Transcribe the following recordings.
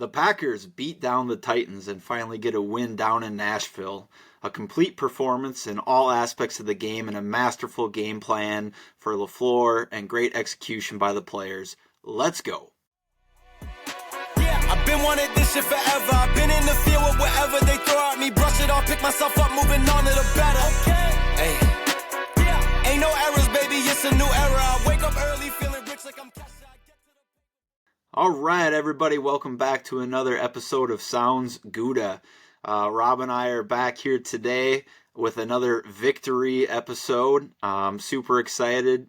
The Packers beat down the Titans and finally get a win down in Nashville. A complete performance in all aspects of the game and a masterful game plan for LaFleur and great execution by the players. Let's go. Yeah, I've been wanting this shit forever. I've been in the field with whatever they throw at me. Brush it off, pick myself up, moving on to the better. Okay. Hey. Yeah. Ain't no errors, baby. It's a new era. I wake up early feeling rich like I'm cashed. All right, everybody, welcome back to another episode of Sounds Gouda. Rob and I are back here today with another victory episode. Super excited.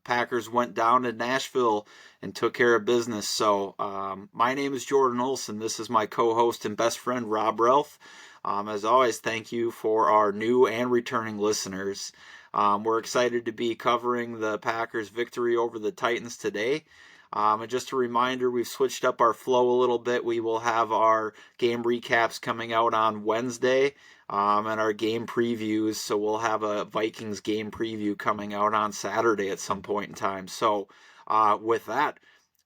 Packers went down to Nashville and took care of business. So my name is Jordan Olson. This is my co-host and best friend, Rob Relf. As always, thank you for our new and returning listeners. We're excited to be covering the Packers' victory over the Titans today. And just a reminder, we've switched up our flow a little bit. We will have our game recaps coming out on Wednesday and our game previews. So we'll have a Vikings game preview coming out on Saturday at some point in time. So with that,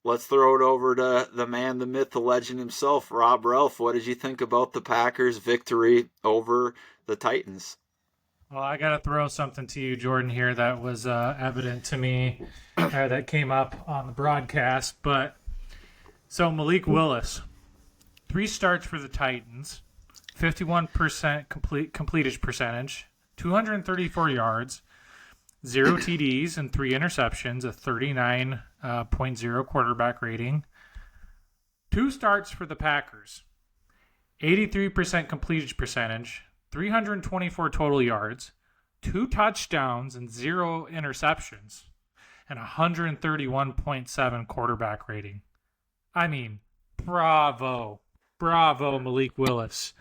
let's throw it over to the man, the myth, the legend himself, Rob Relf. What did you think about the Packers' victory over the Titans? Well, I got to throw something to you, Jordan, here that was evident to me that came up on the broadcast. But so Malik Willis, 3 starts for the Titans, 51% completage percentage, 234 yards, 0 TDs and 3 interceptions, a 39.0 quarterback rating. 2 starts for the Packers, 83% completage percentage, 324 total yards, 2 touchdowns and 0 interceptions, and 131.7 quarterback rating. I mean, bravo. Bravo, Malik Willis.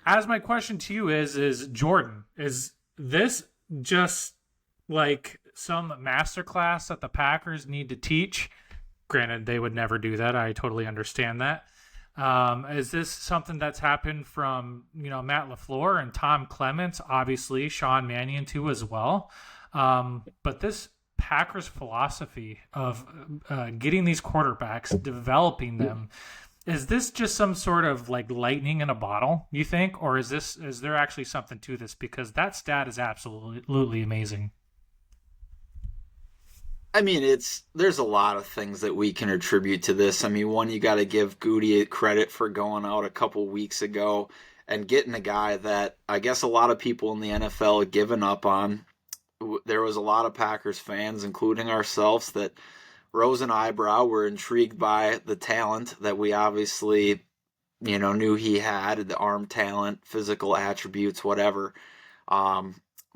As my question to you is Jordan, is this just like some masterclass that the Packers need to teach? Granted, they would never do that. I totally understand that. Is this something that's happened from, Matt LaFleur and Tom Clements, obviously Sean Mannion too as well. But this Packers philosophy of getting these quarterbacks, developing them, is this just some sort of like lightning in a bottle, you think? Or is there actually something to this? Because that stat is absolutely amazing. I mean, there's a lot of things that we can attribute to this. I mean, one, you got to give Gouda credit for going out a couple weeks ago and getting a guy that I guess a lot of people in the NFL had given up on. There was a lot of Packers fans, including ourselves, that rose an eyebrow, were intrigued by the talent that we obviously, knew he had, the arm talent, physical attributes, whatever.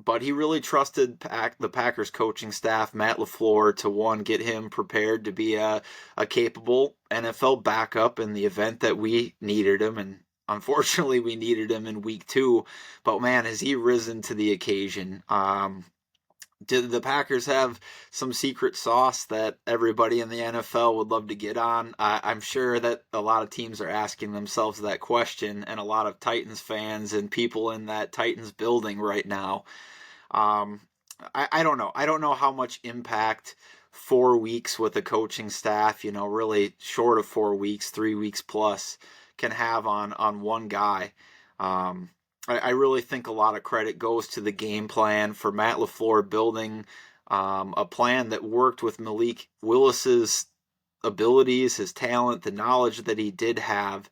But he really trusted the Packers coaching staff, Matt LaFleur, to one, get him prepared to be a capable NFL backup in the event that we needed him. And unfortunately, we needed him in week 2. But man, has he risen to the occasion. Did the Packers have some secret sauce that everybody in the NFL would love to get on? I'm sure that a lot of teams are asking themselves that question, and a lot of Titans fans and people in that Titans building right now. I don't know. I don't know how much impact 4 weeks with a coaching staff, really short of 4 weeks, 3 weeks plus, can have on one guy. I really think a lot of credit goes to the game plan for Matt LaFleur building a plan that worked with Malik Willis's abilities, his talent, the knowledge that he did have.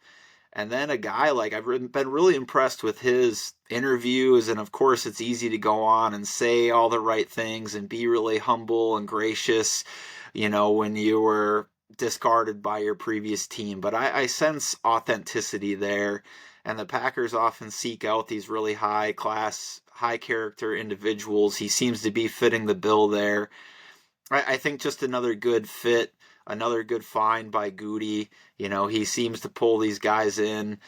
And then a guy I've been really impressed with his interviews. And of course, it's easy to go on and say all the right things and be really humble and gracious, when you were discarded by your previous team. But I sense authenticity there. And the Packers often seek out these really high-class, high-character individuals. He seems to be fitting the bill there. I think just another good fit, another good find by Gouda. He seems to pull these guys in,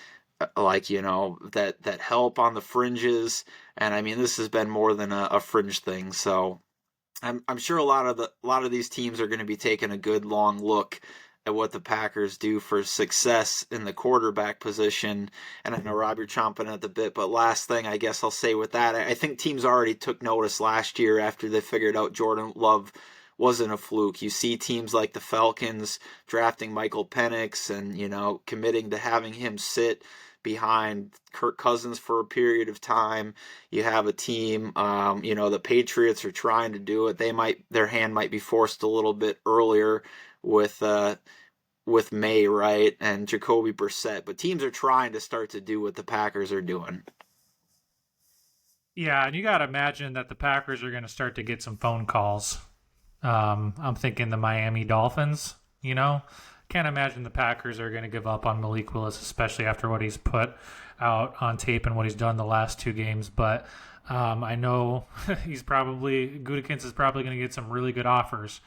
that help on the fringes. And I mean, this has been more than a fringe thing. So I'm sure a lot of these teams are going to be taking a good long look at what the Packers do for success in the quarterback position. And I know, Rob, you're chomping at the bit, but last thing I guess I'll say with that, I think teams already took notice last year after they figured out Jordan Love wasn't a fluke. You see teams like the Falcons drafting Michael Penix and, committing to having him sit behind Kirk Cousins for a period of time. You have a team, the Patriots are trying to do it. Their hand might be forced a little bit earlier with May, right, and Jacoby Brissett, but teams are trying to start to do what the Packers are doing. Yeah, and you got to imagine that the Packers are going to start to get some phone calls. I'm thinking the Miami Dolphins, Can't imagine the Packers are going to give up on Malik Willis, especially after what he's put out on tape and what he's done the last 2 games. But I know Gudikins is probably going to get some really good offers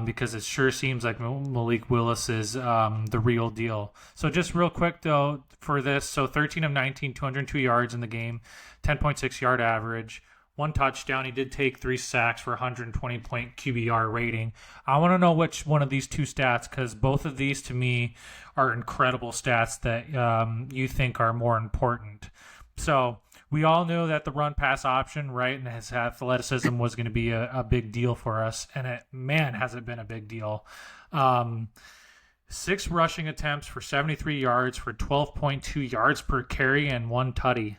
because it sure seems like Malik Willis is the real deal. So just real quick, though, for this, so 13 of 19, 202 yards in the game, 10.6 yard average, 1 touchdown. He did take 3 sacks for 120-point QBR rating. I want to know which one of these 2 stats, because both of these to me are incredible stats that you think are more important. So we all knew that the run-pass option, right, and his athleticism was going to be a big deal for us, and has it been a big deal. 6 rushing attempts for 73 yards for 12.2 yards per carry and 1 tutty.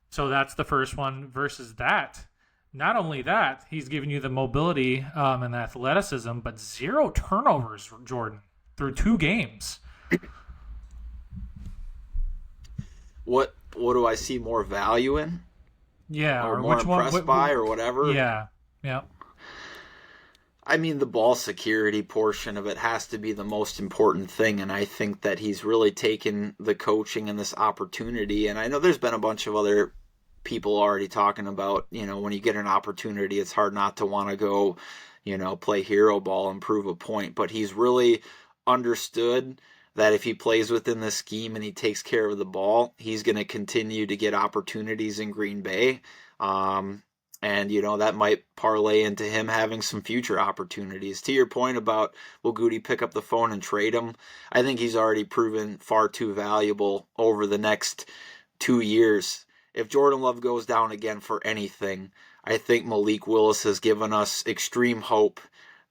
So that's the first one versus that. Not only that, he's giving you the mobility and the athleticism, but 0 turnovers, Jordan, through 2 games. What do I see more value in? Yeah, or more impressed by, or whatever? Yeah. I mean, the ball security portion of it has to be the most important thing, and I think that he's really taken the coaching and this opportunity. And I know there's been a bunch of other people already talking about, when you get an opportunity, it's hard not to want to go, play hero ball and prove a point. But he's really understood that if he plays within the scheme and he takes care of the ball, he's going to continue to get opportunities in Green Bay. And, that might parlay into him having some future opportunities. To your point about, will Goody pick up the phone and trade him? I think he's already proven far too valuable over the next 2 years. If Jordan Love goes down again for anything, I think Malik Willis has given us extreme hope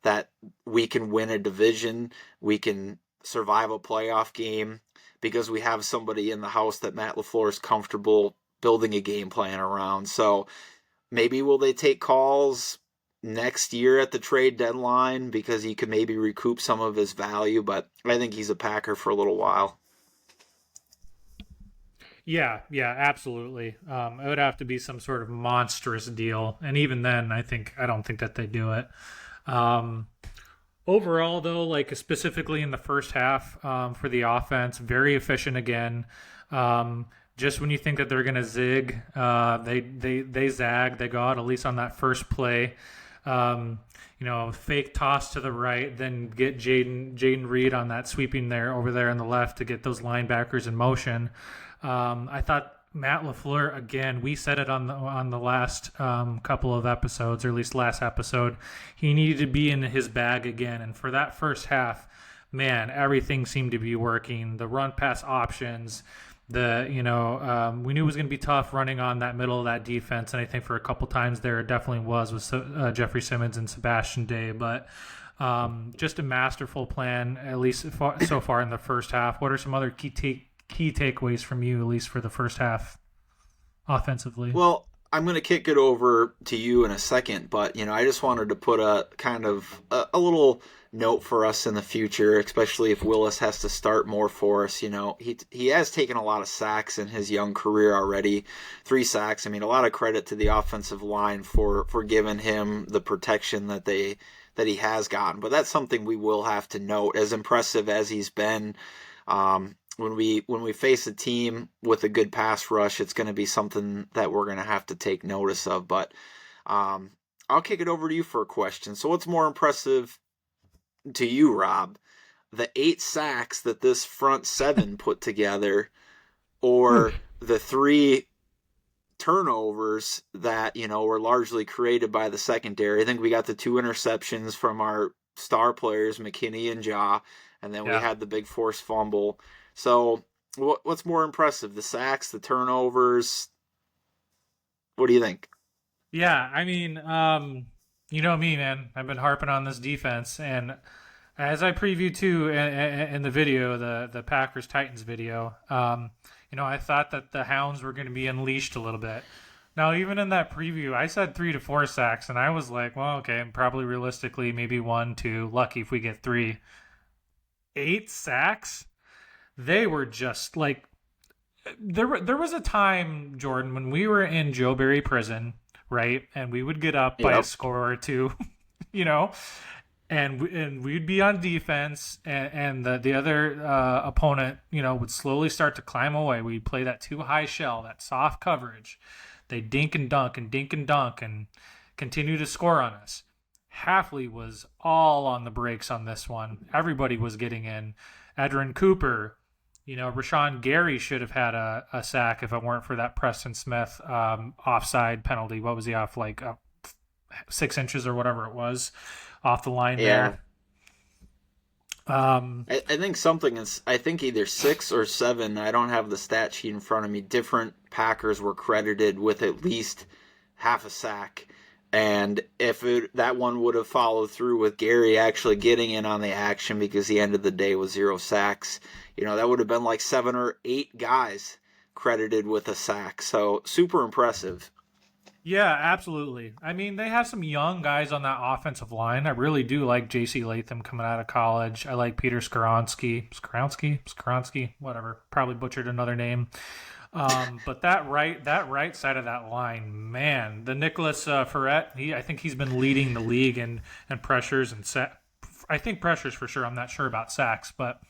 that we can win a division, we can survive a playoff game, because we have somebody in the house that Matt LaFleur is comfortable building a game plan around. So maybe will they take calls next year at the trade deadline because he could maybe recoup some of his value, but I think he's a Packer for a little while. Yeah, absolutely. It would have to be some sort of monstrous deal, and even then, I don't think that they do it. Overall, though, like specifically in the first half for the offense, very efficient again. Just when you think that they're going to zig, they zag. They go out, at least on that first play. Fake toss to the right, then get Jaden Reed on that sweeping over there on the left to get those linebackers in motion. I thought Matt LaFleur, again, we said it on the last couple of episodes, or at least last episode, he needed to be in his bag again. And for that first half, man, everything seemed to be working. The run pass options, we knew it was going to be tough running on that middle of that defense, and I think for a couple times there it definitely was with Jeffrey Simmons and Sebastian Day, but just a masterful plan, at least so far in the first half. What are some other key takeaways from you, at least for the first half offensively? Well, I'm going to kick it over to you in a second, but I just wanted to put a kind of a little note for us in the future, especially if Willis has to start more for us. He has taken a lot of sacks in his young career already. 3 sacks. I mean, a lot of credit to the offensive line for giving him the protection that he has gotten. But that's something we will have to note. As impressive as he's been, when we face a team with a good pass rush, it's going to be something that we're going to have to take notice of. But I'll kick it over to you for a question. So what's more impressive to you, Rob? The 8 sacks that this front 7 put together, or the 3 turnovers that, were largely created by the secondary? I think we got the 2 interceptions from our star players, McKinney and Jaw, and then we had the big forced fumble. So what's more impressive, the sacks, the turnovers? What do you think? Yeah, I mean, You know me, man. I've been harping on this defense, and as I previewed too in the video, the Packers Titans video, I thought that the Hounds were going to be unleashed a little bit. Now, even in that preview, I said 3 to 4 sacks, and I was like, well, okay, probably realistically, maybe 1, 2, lucky if we get 3. 8 sacks? They were just like, there was a time, Jordan, when we were in Joe Barry prison, right? And we would get up by a score or two, you know, and we'd be on defense, and the other opponent, would slowly start to climb away. We'd play that too high shell, that soft coverage. They dink and dunk and continue to score on us. Halfley was all on the brakes on this one. Everybody was getting in. Edrin Cooper, Rashawn Gary should have had a sack if it weren't for that Preston Smith offside penalty. What was he off, like 6 inches or whatever it was off the line there? I think something is, I think either 6 or 7, I don't have the stat sheet in front of me, different Packers were credited with at least half a sack. And if that one would have followed through with Gary actually getting in on the action because he ended the day with 0 sacks, that would have been like 7 or 8 guys credited with a sack. So super impressive. Yeah, absolutely. I mean, they have some young guys on that offensive line. I really do like J.C. Latham coming out of college. I like Peter Skoronsky, whatever. Probably butchered another name. But that right side of that line, man, the Nicholas Ferret, I think he's been leading the league in pressures and I think pressures for sure. I'm not sure about sacks, but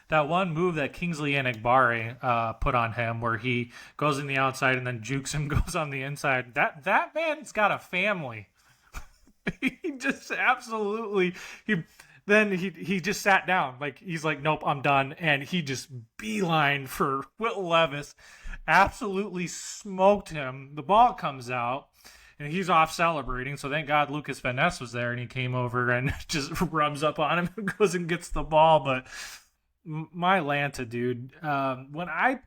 that one move that Kingsley Enagbare put on him, where he goes in the outside and then jukes him, goes on the inside. That man's got a family. He just absolutely he just sat down, like he's like, nope, I'm done, and he just beelined for Will Levis. Absolutely smoked him. The ball comes out, and he's off celebrating. So thank God Lucas Van Ness was there, and he came over and just rubs up on him and goes and gets the ball. But my Lanta, dude, when I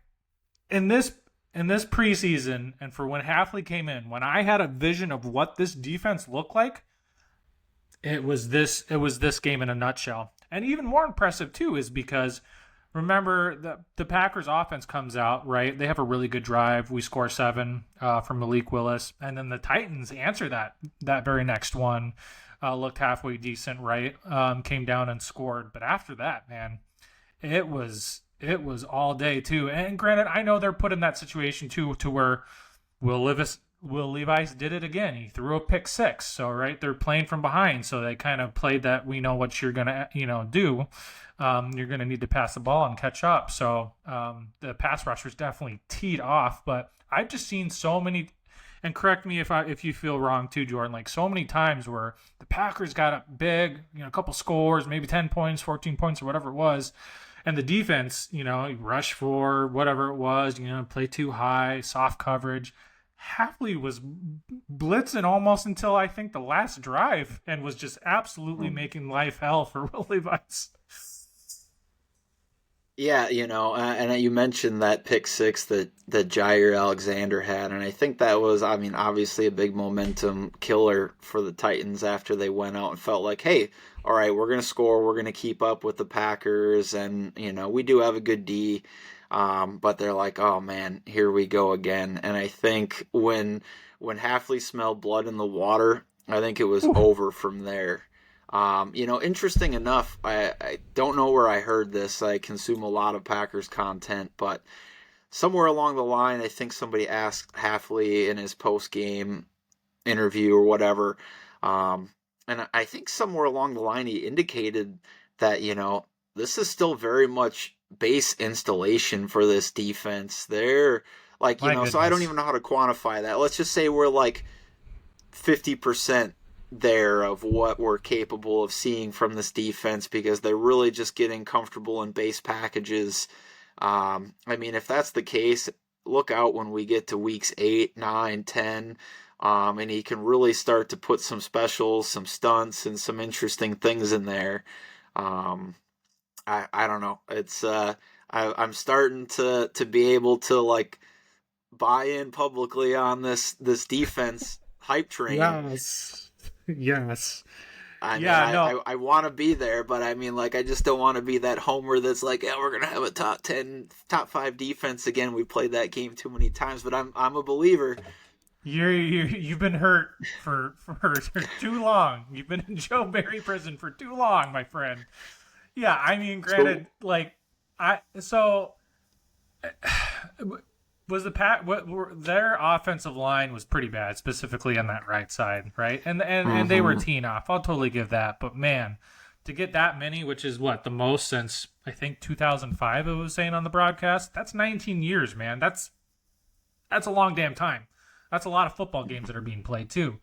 in this preseason, and for when Halfley came in, when I had a vision of what this defense looked like, it was this game in a nutshell. And even more impressive too is because, remember, the Packers offense comes out, right? They have a really good drive. We score 7 from Malik Willis. And then the Titans answer that very next one. Looked halfway decent, right? Came down and scored. But after that, man, it was all day too. And granted, I know they're put in that situation too, to where Will Levis did it again. He threw a pick 6. So, right, they're playing from behind. So they kind of played that, we know what you're going to, do. You're going to need to pass the ball and catch up. So the pass rushers definitely teed off. But I've just seen so many, and correct me if you feel wrong too, Jordan, like so many times where the Packers got up big, a couple scores, maybe 10 points, 14 points or whatever it was. And the defense, rush for whatever it was, play too high, soft coverage. Halfley was blitzing almost until I think the last drive and was just absolutely making life hell for Will Levis. Yeah, and you mentioned that pick 6 that Jair Alexander had, and I think that was, obviously a big momentum killer for the Titans after they went out and felt like, hey, all right, we're going to score, we're going to keep up with the Packers, and, we do have a good D, but they're like, oh man, here we go again. And I think when Halfley smelled blood in the water, I think it was over from there. Interesting enough, I don't know where I heard this. I consume a lot of Packers content, but somewhere along the line, I think somebody asked Halfley in his post-game interview or whatever, and I think somewhere along the line he indicated that, this is still very much base installation for this defense. They're like, so I don't even know how to quantify that. Let's just say we're like 50% there of what we're capable of seeing from this defense, because they're really just getting comfortable in base packages. If that's the case, look out when we get to weeks 8, 9, 10, and he can really start to put some specials, some stunts, and some interesting things in there. I don't know. It's I'm starting to be able to like buy in publicly on this defense hype train. Yes. Yes. I mean, Yeah, no. I want to be there, but I mean, like, I just don't want to be that homer that's like, yeah, we're gonna have a top 5 defense again. We played that game too many times, but I'm a believer. You've been hurt for too long. You've been in Joe Barry prison for too long, my friend. Yeah, I mean, granted, like was the Pat their offensive line was pretty bad, specifically on that right side, right? And they were teeing off. I'll totally give that, but man, to get that many, which is what the most since I think 2005, it was saying on the broadcast. That's 19 years, man. That's a long damn time. That's a lot of football games that are being played too.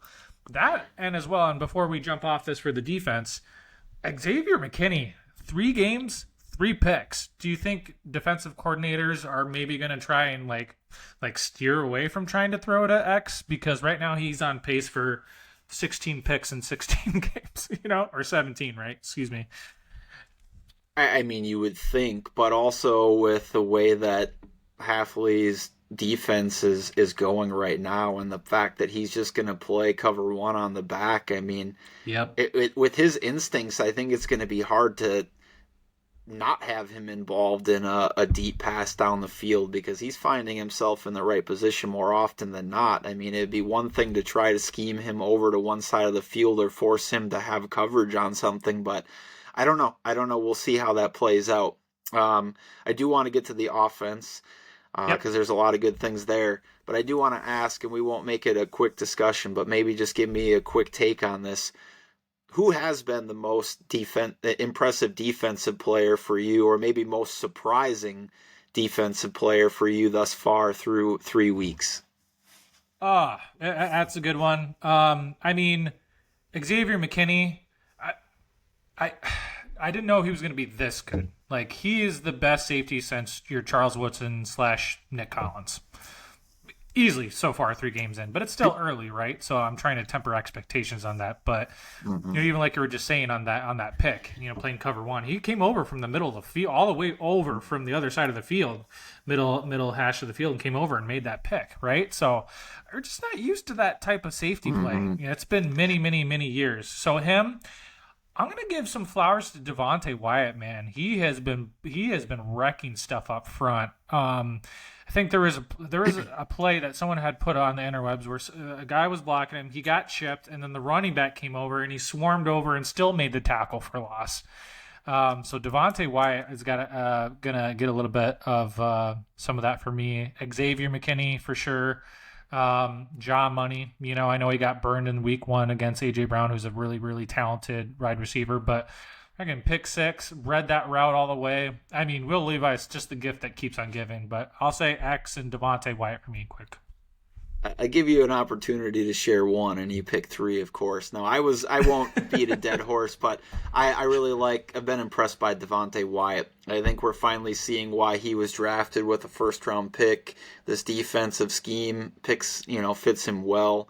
That and as well. And before we jump off this for the defense, Xavier McKinney, 3 games, 3 picks. Do you think defensive coordinators are maybe going to try and like steer away from trying to throw to X, because right now he's on pace for 16 picks in 16 games, or 17, right? Excuse me. I mean, you would think, but also with the way that Halfley's defense is going right now, and the fact that he's just going to play cover 1 on the back, I mean, yep. With his instincts, I think it's going to be hard to not have him involved in a deep pass down the field, because he's finding himself in the right position more often than not. I mean, it'd be one thing to try to scheme him over to one side of the field or force him to have coverage on something, but I don't know. We'll see how that plays out. I do want to get to the offense, because there's a lot of good things there. But I do want to ask, and we won't make it a quick discussion, but maybe just give me a quick take on this. Who has been the most impressive defensive player for you, or maybe most surprising defensive player for you thus far through 3 weeks? That's a good one. I mean, Xavier McKinney, I didn't know he was going to be this good. Like, he is the best safety since your Charles Woodson / Nick Collins. Easily so far 3 games in, but it's still early, right? So I'm trying to temper expectations on that. But even like you were just saying on that pick, playing cover 1, he came over from the middle of the field, all the way over from the other side of the field, middle hash of the field, and came over and made that pick, right? So we're just not used to that type of safety play. It's been many, many, many years. So him, I'm going to give some flowers to Devontae Wyatt, man. He has been wrecking stuff up front. I think there was a play that someone had put on the interwebs where a guy was blocking him. He got chipped, and then the running back came over, and he swarmed over and still made the tackle for loss. So Devontae Wyatt is gonna get a little bit of some of that for me. Xavier McKinney for sure. John Money, I know he got burned in week 1 against AJ Brown, who's a really, really talented wide receiver, but again, pick 6, read that route all the way. I mean, Will Levi's just the gift that keeps on giving, but I'll say X and Devontae Wyatt for me quick. I give you an opportunity to share one, and you pick 3, of course. No, I won't beat a dead horse, but I've been impressed by Devontae Wyatt. I think we're finally seeing why he was drafted with a first-round pick. This defensive scheme fits him well.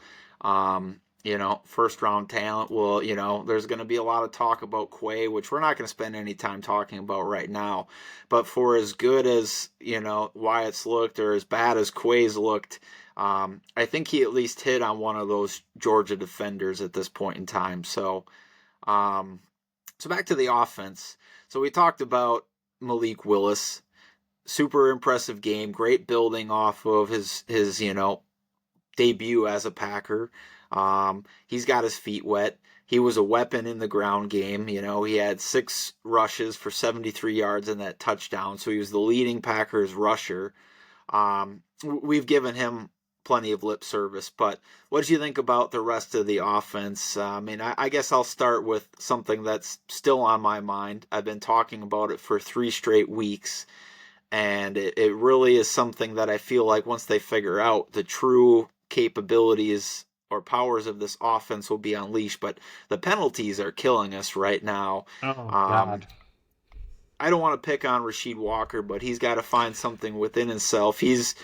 First-round talent. Well, there's going to be a lot of talk about Quay, which we're not going to spend any time talking about right now. But for as good as, Wyatt's looked, or as bad as Quay's looked, I think he at least hit on one of those Georgia defenders at this point in time. So back to the offense. So we talked about Malik Willis. Super impressive game. Great building off of his debut as a Packer. He's got his feet wet. He was a weapon in the ground game. He had 6 rushes for 73 yards and that touchdown. So he was the leading Packers rusher. We've given him plenty of lip service, but what did you think about the rest of the offense? I guess I'll start with something that's still on my mind. I've been talking about it for 3 straight weeks, and it really is something that I feel like once they figure out the true capabilities or powers of this offense will be unleashed, but the penalties are killing us right now. Oh, God. I don't want to pick on Rasheed Walker, but he's got to find something within himself. He's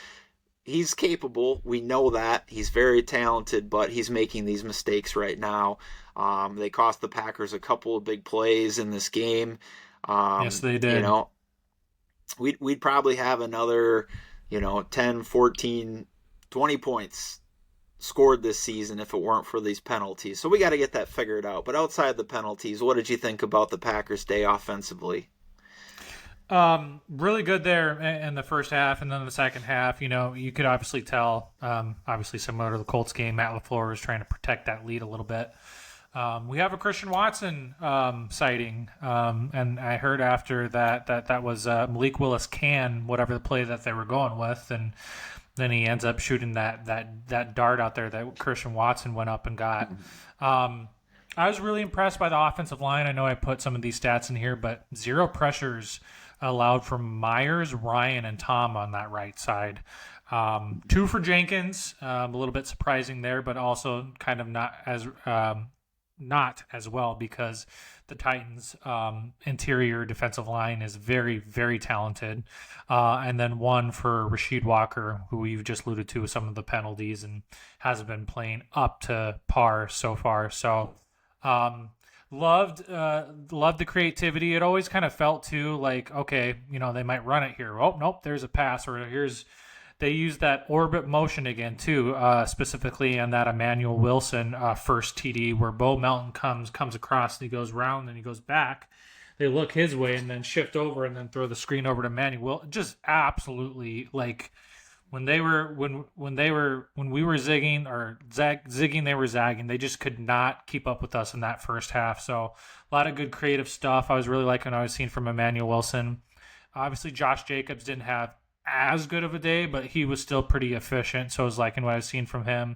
capable. We know that. He's very talented, but he's making these mistakes right now. They cost the Packers a couple of big plays in this game. Yes, they did. We'd probably have another, 10, 14, 20 points scored this season if it weren't for these penalties. So we got to get that figured out. But outside the penalties, what did you think about the Packers' day offensively? Really good there in the first half, and then the second half, you could obviously tell, obviously similar to the Colts game, Matt LaFleur was trying to protect that lead a little bit. We have a Christian Watson sighting, and I heard after that was Malik Willis whatever the play that they were going with, and then he ends up shooting that dart out there that Christian Watson went up and got. I was really impressed by the offensive line. I know I put some of these stats in here, but 0 pressures allowed from Myers, Ryan, and Tom on that right side. 2 for Jenkins, a little bit surprising there, but also kind of not as well because the Titans' interior defensive line is very, very talented. And then 1 for Rasheed Walker, who we've just alluded to with some of the penalties and hasn't been playing up to par so far. So loved the creativity. It always kind of felt too like, okay, they might run it here. Oh, nope, there's a pass, or they use that orbit motion again too, specifically on that Emmanuel Wilson first TD where Bo Melton comes across and he goes round and he goes back. They look his way and then shift over and then throw the screen over to Emmanuel. Just absolutely like when we were zigging or zigging, they were zagging. They just could not keep up with us in that first half. So a lot of good creative stuff. I was really liking what I was seeing from Emmanuel Wilson. Obviously, Josh Jacobs didn't have as good of a day, but he was still pretty efficient. So I was liking what I was seeing from him.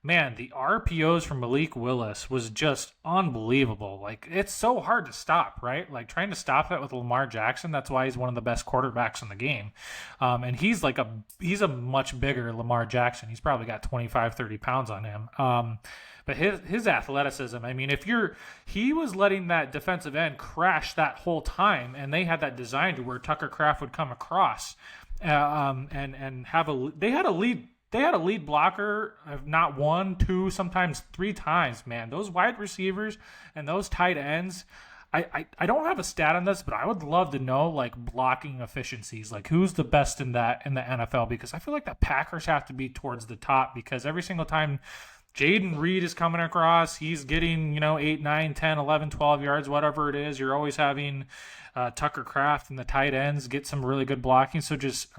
Man, the RPOs from Malik Willis was just unbelievable. Like, it's so hard to stop, right? Like, trying to stop that with Lamar Jackson, that's why he's one of the best quarterbacks in the game. And he's a much bigger Lamar Jackson. He's probably got 25, 30 pounds on him. But his athleticism, I mean, he was letting that defensive end crash that whole time, and they had that design to where Tucker Kraft would come across and have they had a lead blocker of not 1, 2, sometimes 3 times, man. Those wide receivers and those tight ends, I don't have a stat on this, but I would love to know like blocking efficiencies, like who's the best in the NFL, because I feel like the Packers have to be towards the top, because every single time Jaden Reed is coming across, he's getting 8, 9, 10, 11, 12 yards, whatever it is. You're always having Tucker Kraft and the tight ends get some really good blocking. So just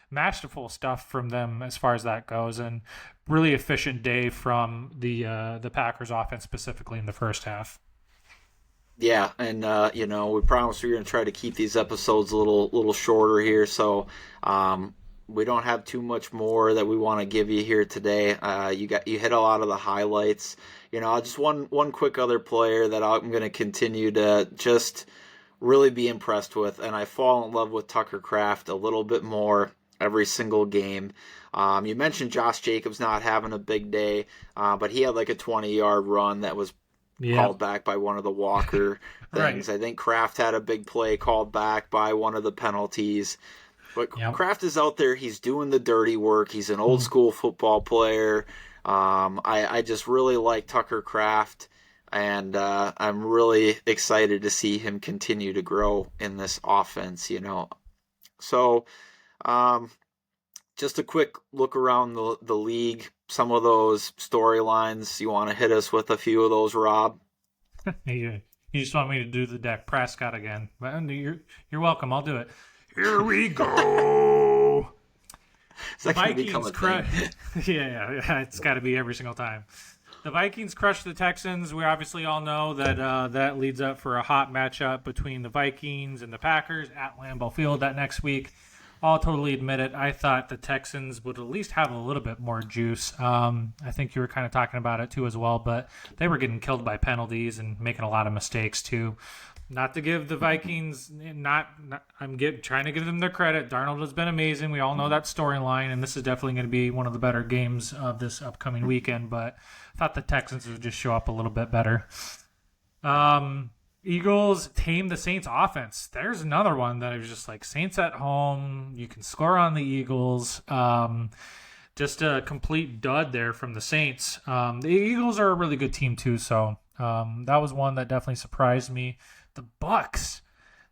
masterful stuff from them as far as that goes, and really efficient day from the Packers offense, specifically in the first half. Yeah, and we promised we were going to try to keep these episodes a little shorter here, so we don't have too much more that we want to give you here today. You hit a lot of the highlights. Just one quick other player that I'm going to continue to just really be impressed with, and I fall in love with Tucker Kraft a little bit more every single game. You mentioned Josh Jacobs not having a big day, but he had like a 20-yard run that was called back by one of the Walker things. Right. I think Kraft had a big play called back by one of the penalties. But Kraft is out there. He's doing the dirty work. He's an old school football player. I just really like Tucker Kraft, and I'm really excited to see him continue to grow in this offense, So just a quick look around the league. Some of those storylines, you want to hit us with a few of those, Rob? You just want me to do the Dak Prescott again. You're welcome. I'll do it. Here we go. The Vikings yeah, it's got to be every single time. The Vikings crushed the Texans. We obviously all know that that leads up for a hot matchup between the Vikings and the Packers at Lambeau Field that next week. I'll totally admit it. I thought the Texans would at least have a little bit more juice. I think you were kind of talking about it too as well, but they were getting killed by penalties and making a lot of mistakes too. Not to give the Vikings, I'm trying to give them their credit. Darnold has been amazing. We all know that storyline, and this is definitely going to be one of the better games of this upcoming weekend, but I thought the Texans would just show up a little bit better. Eagles tame the Saints offense. There's another one that I was just like, Saints at home, you can score on the Eagles. Just a complete dud there from the Saints. The Eagles are a really good team too, so that was one that definitely surprised me. The Bucks,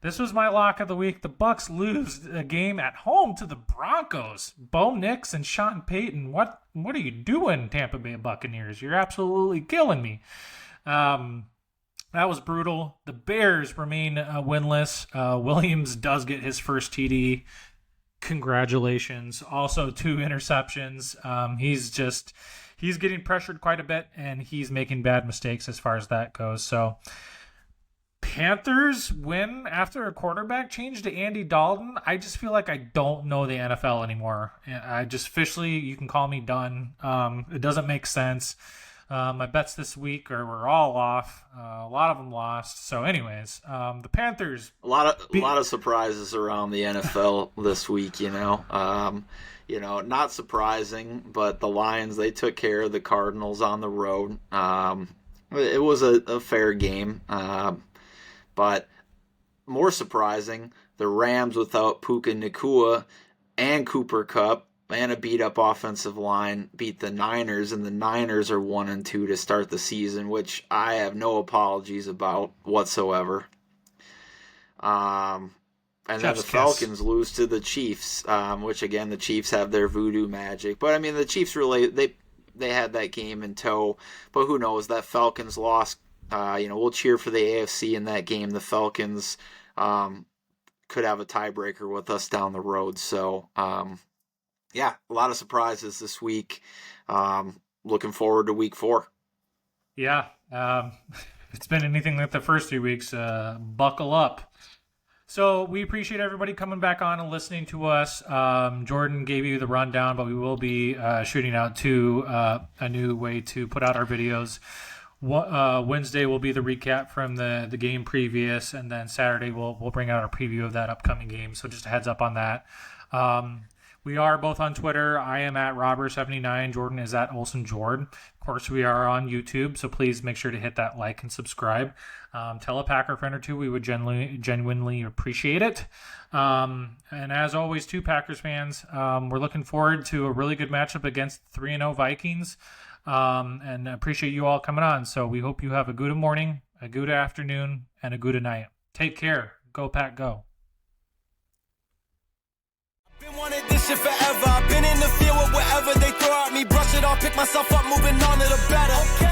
This was my lock of the week. The Bucks lose a game at home to the Broncos. Bo Nix and Sean Payton. What are you doing, Tampa Bay Buccaneers? You're absolutely killing me. That was brutal. The Bears remain winless. Williams does get his first TD. Congratulations. Also 2 interceptions. He's getting pressured quite a bit, and he's making bad mistakes as far as that goes. So Panthers win after a quarterback change to Andy Dalton. I just feel like I don't know the NFL anymore. I just officially, you can call me done. It doesn't make sense. My bets this week were all off. A lot of them lost. So, anyways, the Panthers. A lot of surprises around the NFL this week. Not surprising, but the Lions, they took care of the Cardinals on the road. It was a fair game, but more surprising, the Rams without Puka Nacua and Cooper Kupp and a beat-up offensive line beat the Niners, and the Niners are 1-2 to start the season, which I have no apologies about whatsoever. And then the Falcons lose to the Chiefs, which, again, the Chiefs have their voodoo magic. But, I mean, the Chiefs really, they had that game in tow. But who knows, that Falcons loss, we'll cheer for the AFC in that game. The Falcons could have a tiebreaker with us down the road. So, a lot of surprises this week. Looking forward to week 4. Yeah. It's been anything like the first 3 weeks. Buckle up. So we appreciate everybody coming back on and listening to us. Jordan gave you the rundown, but we will be shooting out to a new way to put out our videos. Wednesday will be the recap from the game previous, and then Saturday we'll bring out our preview of that upcoming game. So just a heads up on that. We are both on Twitter. I am at Robber79. Jordan is at Olson Jord. Of course, we are on YouTube, so please make sure to hit that like and subscribe. Tell a Packer friend or two. We would genuinely appreciate it. And as always, too, Packers fans, we're looking forward to a really good matchup against 3-0 Vikings. And appreciate you all coming on. So we hope you have a Gouda morning, a Gouda afternoon, and a Gouda night. Take care. Go Pack, go. Been wanted this shit forever. I've been in the field with whatever they throw at me. Brush it off, pick myself up, moving on to the better.